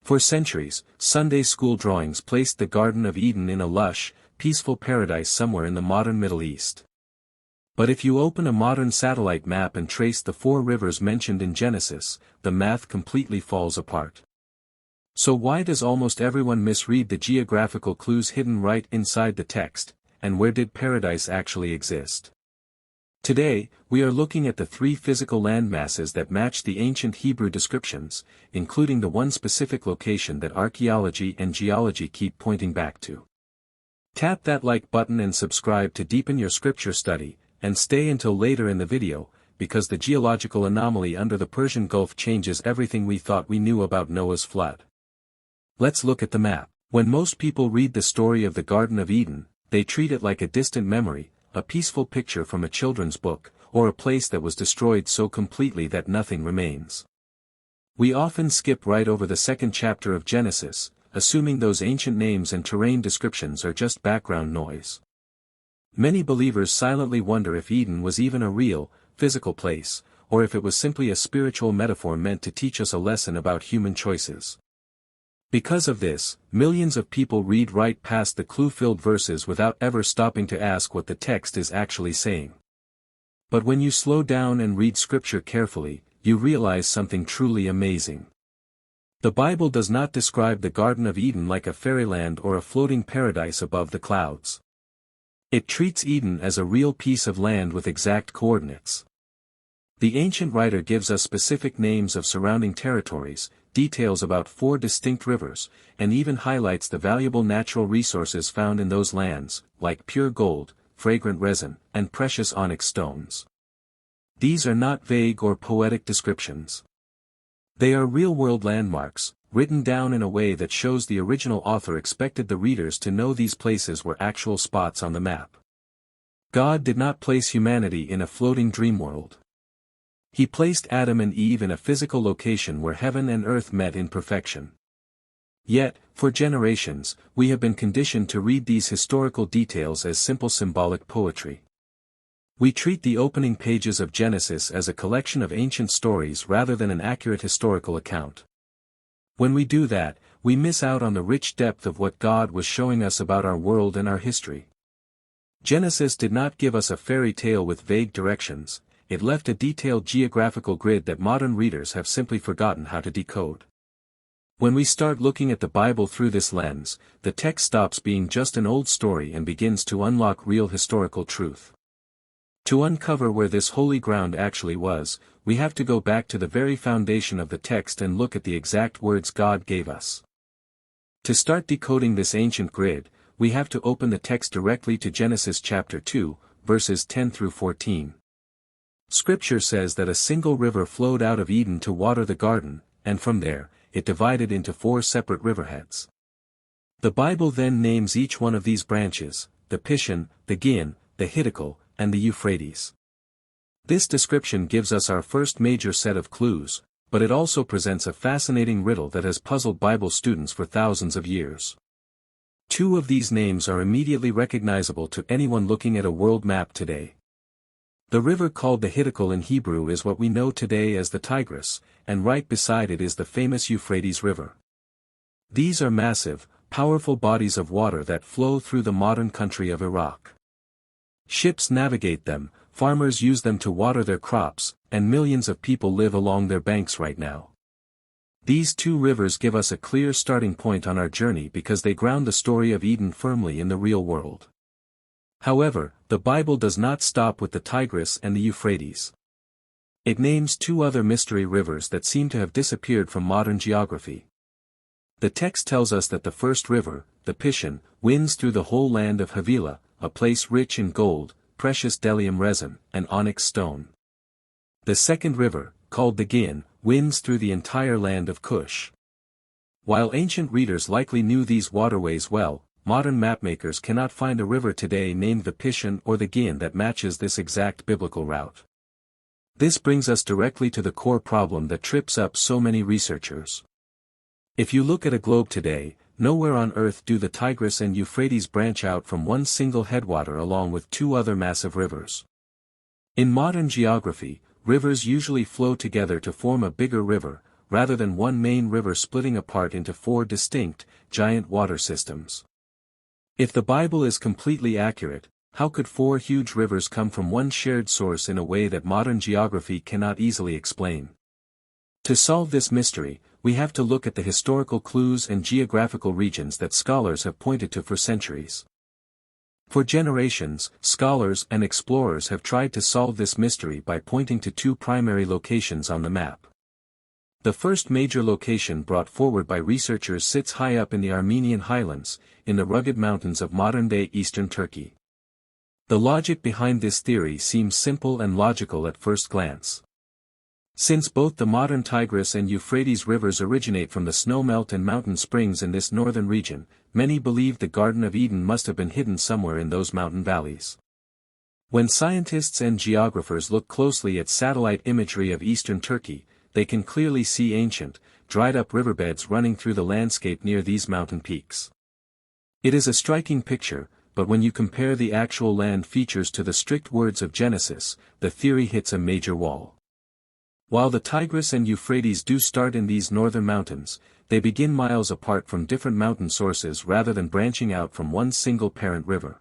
For centuries, Sunday school drawings placed the Garden of Eden in a lush, peaceful paradise somewhere in the modern Middle East. But if you open a modern satellite map and trace the 4 rivers mentioned in Genesis, the math completely falls apart. So why does almost everyone misread the geographical clues hidden right inside the text, and where did paradise actually exist? Today, we are looking at the 3 physical landmasses that match the ancient Hebrew descriptions, including the one specific location that archaeology and geology keep pointing back to. Tap that like button and subscribe to deepen your scripture study, and stay until later in the video, because the geological anomaly under the Persian Gulf changes everything we thought we knew about Noah's flood. Let's look at the map. When most people read the story of the Garden of Eden, they treat it like a distant memory, a peaceful picture from a children's book, or a place that was destroyed so completely that nothing remains. We often skip right over the 2nd chapter of Genesis, assuming those ancient names and terrain descriptions are just background noise. Many believers silently wonder if Eden was even a real, physical place, or if it was simply a spiritual metaphor meant to teach us a lesson about human choices. Because of this, millions of people read right past the clue-filled verses without ever stopping to ask what the text is actually saying. But when you slow down and read scripture carefully, you realize something truly amazing. The Bible does not describe the Garden of Eden like a fairyland or a floating paradise above the clouds. It treats Eden as a real piece of land with exact coordinates. The ancient writer gives us specific names of surrounding territories, details about 4 distinct rivers, and even highlights the valuable natural resources found in those lands, like pure gold, fragrant resin, and precious onyx stones. These are not vague or poetic descriptions. They are real-world landmarks, written down in a way that shows the original author expected the readers to know these places were actual spots on the map. God did not place humanity in a floating dream world. He placed Adam and Eve in a physical location where heaven and earth met in perfection. Yet, for generations, we have been conditioned to read these historical details as simple symbolic poetry. We treat the opening pages of Genesis as a collection of ancient stories rather than an accurate historical account. When we do that, we miss out on the rich depth of what God was showing us about our world and our history. Genesis did not give us a fairy tale with vague directions. It left a detailed geographical grid that modern readers have simply forgotten how to decode. When we start looking at the Bible through this lens, the text stops being just an old story and begins to unlock real historical truth. To uncover where this holy ground actually was, we have to go back to the very foundation of the text and look at the exact words God gave us. To start decoding this ancient grid, we have to open the text directly to Genesis chapter 2, verses 10 through 14. Scripture says that a single river flowed out of Eden to water the garden, and from there, it divided into 4 separate riverheads. The Bible then names each one of these branches, the Persian, the Gin, the Hittical, and the Euphrates. This description gives us our first major set of clues, but it also presents a fascinating riddle that has puzzled Bible students for thousands of years. 2 of these names are immediately recognizable to anyone looking at a world map today. The river called the Hittical in Hebrew is what we know today as the Tigris, and right beside it is the famous Euphrates River. These are massive, powerful bodies of water that flow through the modern country of Iraq. Ships navigate them, farmers use them to water their crops, and millions of people live along their banks right now. These 2 rivers give us a clear starting point on our journey because they ground the story of Eden firmly in the real world. However, the Bible does not stop with the Tigris and the Euphrates. It names 2 other mystery rivers that seem to have disappeared from modern geography. The text tells us that the first river, the Persian, winds through the whole land of Havilah, a place rich in gold, precious bdellium resin, and onyx stone. The second river, called the Gin, winds through the entire land of Cush. While ancient readers likely knew these waterways well, modern mapmakers cannot find a river today named the Persian or the Gin that matches this exact biblical route. This brings us directly to the core problem that trips up so many researchers. If you look at a globe today, nowhere on Earth do the Tigris and Euphrates branch out from one single headwater along with 2 other massive rivers. In modern geography, rivers usually flow together to form a bigger river, rather than one main river splitting apart into four distinct, giant water systems. If the Bible is completely accurate, how could four huge rivers come from one shared source in a way that modern geography cannot easily explain? To solve this mystery, we have to look at the historical clues and geographical regions that scholars have pointed to for centuries. For generations, scholars and explorers have tried to solve this mystery by pointing to two primary locations on the map. The first major location brought forward by researchers sits high up in the Armenian highlands, in the rugged mountains of modern-day eastern Turkey. The logic behind this theory seems simple and logical at first glance. Since both the modern Tigris and Euphrates rivers originate from the snowmelt and mountain springs in this northern region, many believe the Garden of Eden must have been hidden somewhere in those mountain valleys. When scientists and geographers look closely at satellite imagery of eastern Turkey, they can clearly see ancient, dried-up riverbeds running through the landscape near these mountain peaks. It is a striking picture, but when you compare the actual land features to the strict words of Genesis, the theory hits a major wall. While the Tigris and Euphrates do start in these northern mountains, they begin miles apart from different mountain sources rather than branching out from one single parent river.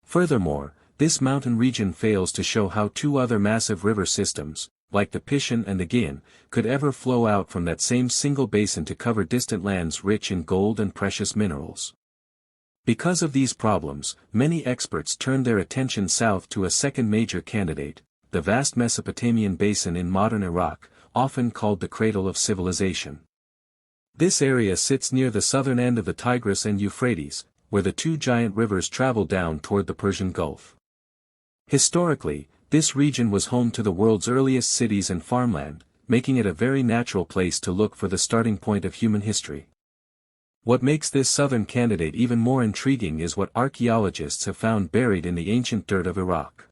Furthermore, this mountain region fails to show how two other massive river systems, like the Persian and the Gin, could ever flow out from that same single basin to cover distant lands rich in gold and precious minerals. Because of these problems, many experts turn their attention south to a second major candidate, the vast Mesopotamian basin in modern Iraq, often called the cradle of civilization. This area sits near the southern end of the Tigris and Euphrates, where the two giant rivers travel down toward the Persian Gulf. Historically, this region was home to the world's earliest cities and farmland, making it a very natural place to look for the starting point of human history. What makes this southern candidate even more intriguing is what archaeologists have found buried in the ancient dirt of Iraq.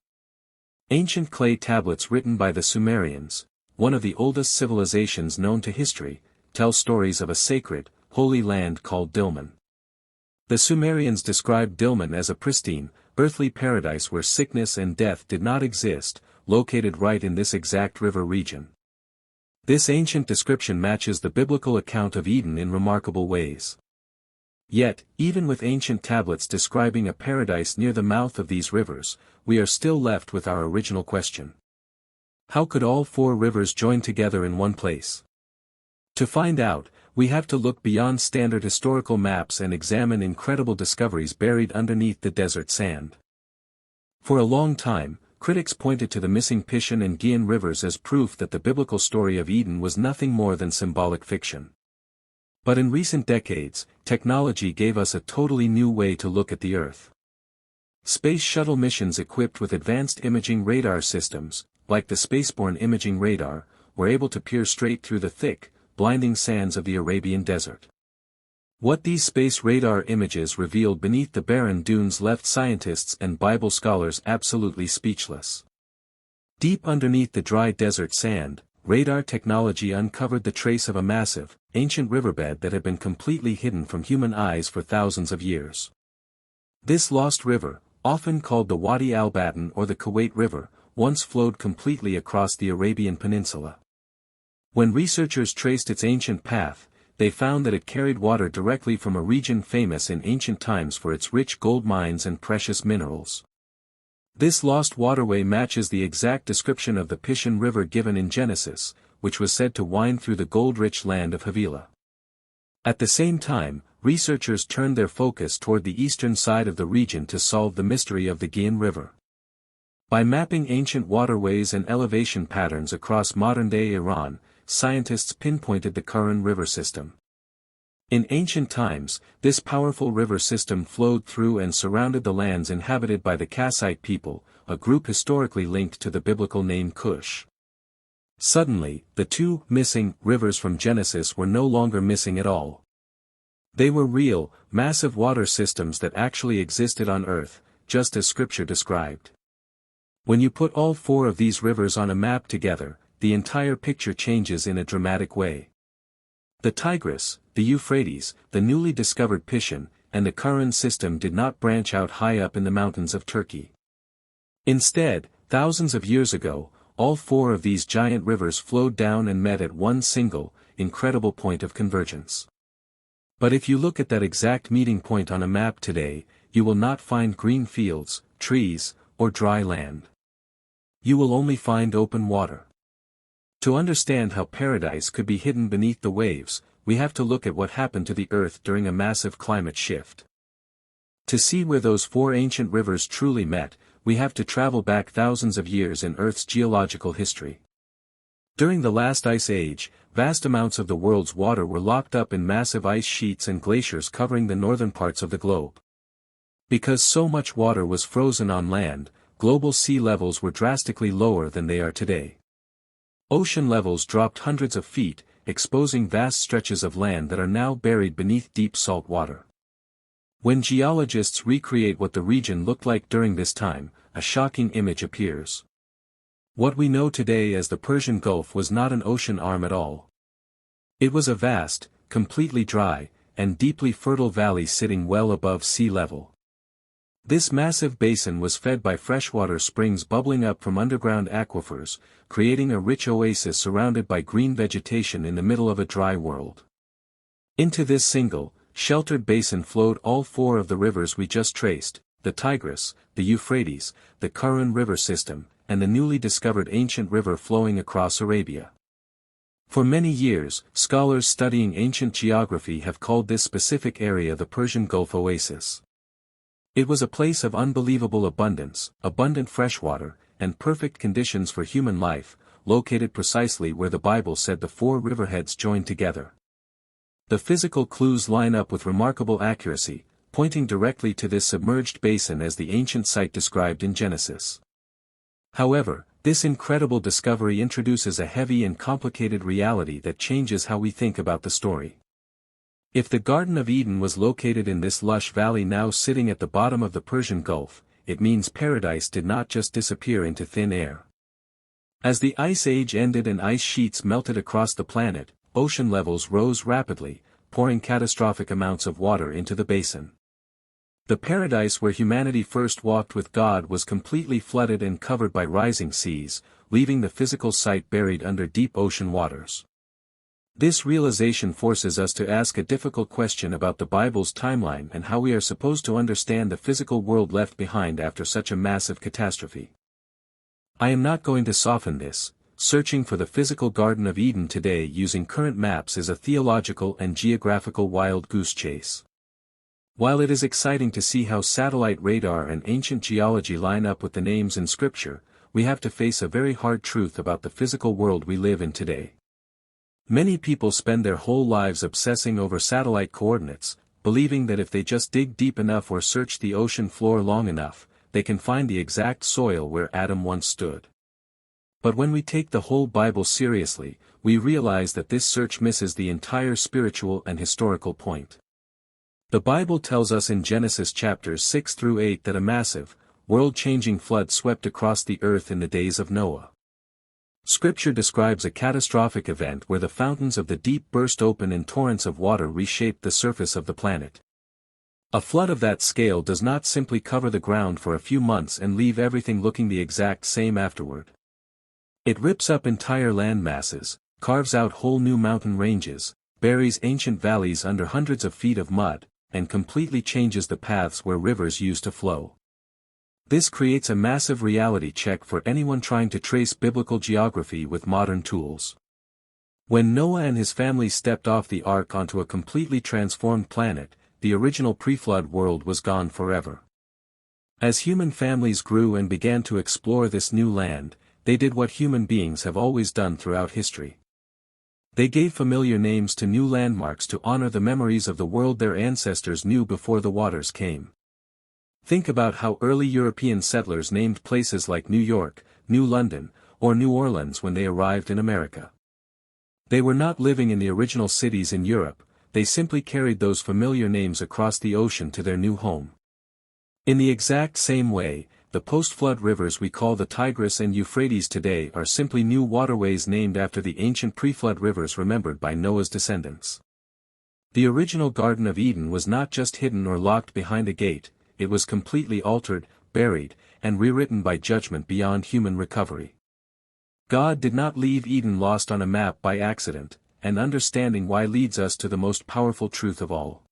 Ancient clay tablets written by the Sumerians, one of the oldest civilizations known to history, tell stories of a sacred, holy land called Dilmun. The Sumerians described Dilmun as a pristine, earthly paradise where sickness and death did not exist, located right in this exact river region. This ancient description matches the biblical account of Eden in remarkable ways. Yet, even with ancient tablets describing a paradise near the mouth of these rivers, we are still left with our original question. How could all four rivers join together in one place? To find out, we have to look beyond standard historical maps and examine incredible discoveries buried underneath the desert sand. For a long time, critics pointed to the missing Persian and Gin rivers as proof that the biblical story of Eden was nothing more than symbolic fiction. But in recent decades, technology gave us a totally new way to look at the Earth. Space shuttle missions equipped with advanced imaging radar systems, like the spaceborne imaging radar, were able to peer straight through the thick, blinding sands of the Arabian desert. What these space radar images revealed beneath the barren dunes left scientists and Bible scholars absolutely speechless. Deep underneath the dry desert sand, radar technology uncovered the trace of a massive, ancient riverbed that had been completely hidden from human eyes for thousands of years. This lost river, often called the Wadi al-Batin or the Kuwait River, once flowed completely across the Arabian Peninsula. When researchers traced its ancient path, they found that it carried water directly from a region famous in ancient times for its rich gold mines and precious minerals. This lost waterway matches the exact description of the Persian River given in Genesis, which was said to wind through the gold-rich land of Havilah. At the same time, researchers turned their focus toward the eastern side of the region to solve the mystery of the Gin River. By mapping ancient waterways and elevation patterns across modern-day Iran, scientists pinpointed the Kuran River system. In ancient times, this powerful river system flowed through and surrounded the lands inhabited by the Kassite people, a group historically linked to the biblical name Cush. Suddenly, the two missing rivers from Genesis were no longer missing at all. They were real, massive water systems that actually existed on Earth, just as Scripture described. When you put all four of these rivers on a map together, the entire picture changes in a dramatic way. The Tigris, the Euphrates, the newly discovered Persian, and the Kuran system did not branch out high up in the mountains of Turkey. Instead, thousands of years ago, all four of these giant rivers flowed down and met at one single, incredible point of convergence. But if you look at that exact meeting point on a map today, you will not find green fields, trees, or dry land. You will only find open water. To understand how paradise could be hidden beneath the waves, we have to look at what happened to the Earth during a massive climate shift. To see where those four ancient rivers truly met, we have to travel back thousands of years in Earth's geological history. During the last ice age, vast amounts of the world's water were locked up in massive ice sheets and glaciers covering the northern parts of the globe. Because so much water was frozen on land, global sea levels were drastically lower than they are today. Ocean levels dropped hundreds of feet, exposing vast stretches of land that are now buried beneath deep salt water. When geologists recreate what the region looked like during this time, a shocking image appears. What we know today as the Persian Gulf was not an ocean arm at all. It was a vast, completely dry, and deeply fertile valley sitting well above sea level. This massive basin was fed by freshwater springs bubbling up from underground aquifers, creating a rich oasis surrounded by green vegetation in the middle of a dry world. Into this single, sheltered basin flowed all four of the rivers we just traced, the Tigris, the Euphrates, the Karun river system, and the newly discovered ancient river flowing across Arabia. For many years, scholars studying ancient geography have called this specific area the Persian Gulf Oasis. It was a place of unbelievable abundance, abundant freshwater, and perfect conditions for human life, located precisely where the Bible said the four riverheads joined together. The physical clues line up with remarkable accuracy, pointing directly to this submerged basin as the ancient site described in Genesis. However, this incredible discovery introduces a heavy and complicated reality that changes how we think about the story. If the Garden of Eden was located in this lush valley now sitting at the bottom of the Persian Gulf, it means paradise did not just disappear into thin air. As the Ice Age ended and ice sheets melted across the planet, ocean levels rose rapidly, pouring catastrophic amounts of water into the basin. The paradise where humanity first walked with God was completely flooded and covered by rising seas, leaving the physical site buried under deep ocean waters. This realization forces us to ask a difficult question about the Bible's timeline and how we are supposed to understand the physical world left behind after such a massive catastrophe. I am not going to soften this. Searching for the physical Garden of Eden today using current maps is a theological and geographical wild goose chase. While it is exciting to see how satellite radar and ancient geology line up with the names in Scripture, we have to face a very hard truth about the physical world we live in today. Many people spend their whole lives obsessing over satellite coordinates, believing that if they just dig deep enough or search the ocean floor long enough, they can find the exact soil where Adam once stood. But when we take the whole Bible seriously, we realize that this search misses the entire spiritual and historical point. The Bible tells us in Genesis chapters 6 through 8 that a massive, world-changing flood swept across the earth in the days of Noah. Scripture describes a catastrophic event where the fountains of the deep burst open and torrents of water reshaped the surface of the planet. A flood of that scale does not simply cover the ground for a few months and leave everything looking the exact same afterward. It rips up entire land masses, carves out whole new mountain ranges, buries ancient valleys under hundreds of feet of mud, and completely changes the paths where rivers used to flow. This creates a massive reality check for anyone trying to trace biblical geography with modern tools. When Noah and his family stepped off the ark onto a completely transformed planet, the original pre-flood world was gone forever. As human families grew and began to explore this new land, they did what human beings have always done throughout history. They gave familiar names to new landmarks to honor the memories of the world their ancestors knew before the waters came. Think about how early European settlers named places like New York, New London, or New Orleans when they arrived in America. They were not living in the original cities in Europe, they simply carried those familiar names across the ocean to their new home. In the exact same way, the post-flood rivers we call the Tigris and Euphrates today are simply new waterways named after the ancient pre-flood rivers remembered by Noah's descendants. The original Garden of Eden was not just hidden or locked behind a gate, it was completely altered, buried, and rewritten by judgment beyond human recovery. God did not leave Eden lost on a map by accident, and understanding why leads us to the most powerful truth of all.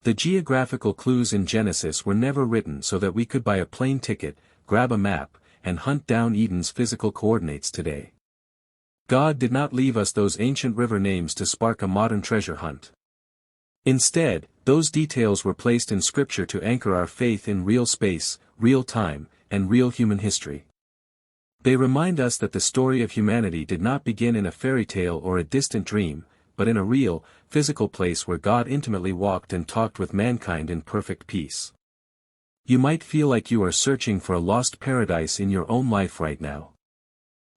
The geographical clues in Genesis were never written so that we could buy a plane ticket, grab a map, and hunt down Eden's physical coordinates today. God did not leave us those ancient river names to spark a modern treasure hunt. Instead, those details were placed in Scripture to anchor our faith in real space, real time, and real human history. They remind us that the story of humanity did not begin in a fairy tale or a distant dream, but in a real, physical place where God intimately walked and talked with mankind in perfect peace. You might feel like you are searching for a lost paradise in your own life right now.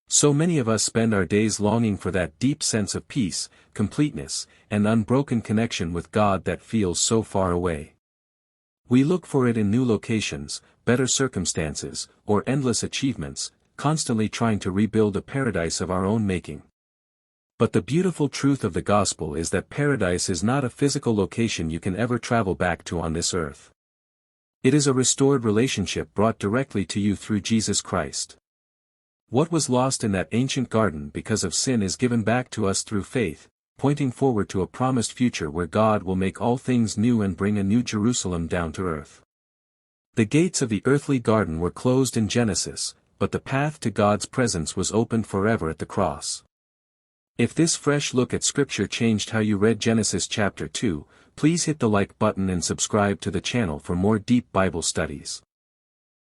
So many of us spend our days longing for that deep sense of peace, completeness, and unbroken connection with God that feels so far away. We look for it in new locations, better circumstances, or endless achievements, constantly trying to rebuild a paradise of our own making. But the beautiful truth of the gospel is that paradise is not a physical location you can ever travel back to on this earth. It is a restored relationship brought directly to you through Jesus Christ. What was lost in that ancient garden because of sin is given back to us through faith, pointing forward to a promised future where God will make all things new and bring a new Jerusalem down to earth. The gates of the earthly garden were closed in Genesis, but the path to God's presence was opened forever at the cross. If this fresh look at Scripture changed how you read Genesis chapter 2, please hit the like button and subscribe to the channel for more deep Bible studies.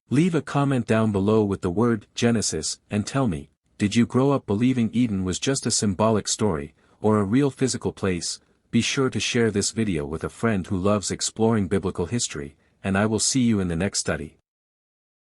Leave a comment down below with the word Genesis and tell me, did you grow up believing Eden was just a symbolic story, or a real physical place? Be sure to share this video with a friend who loves exploring biblical history, and I will see you in the next study.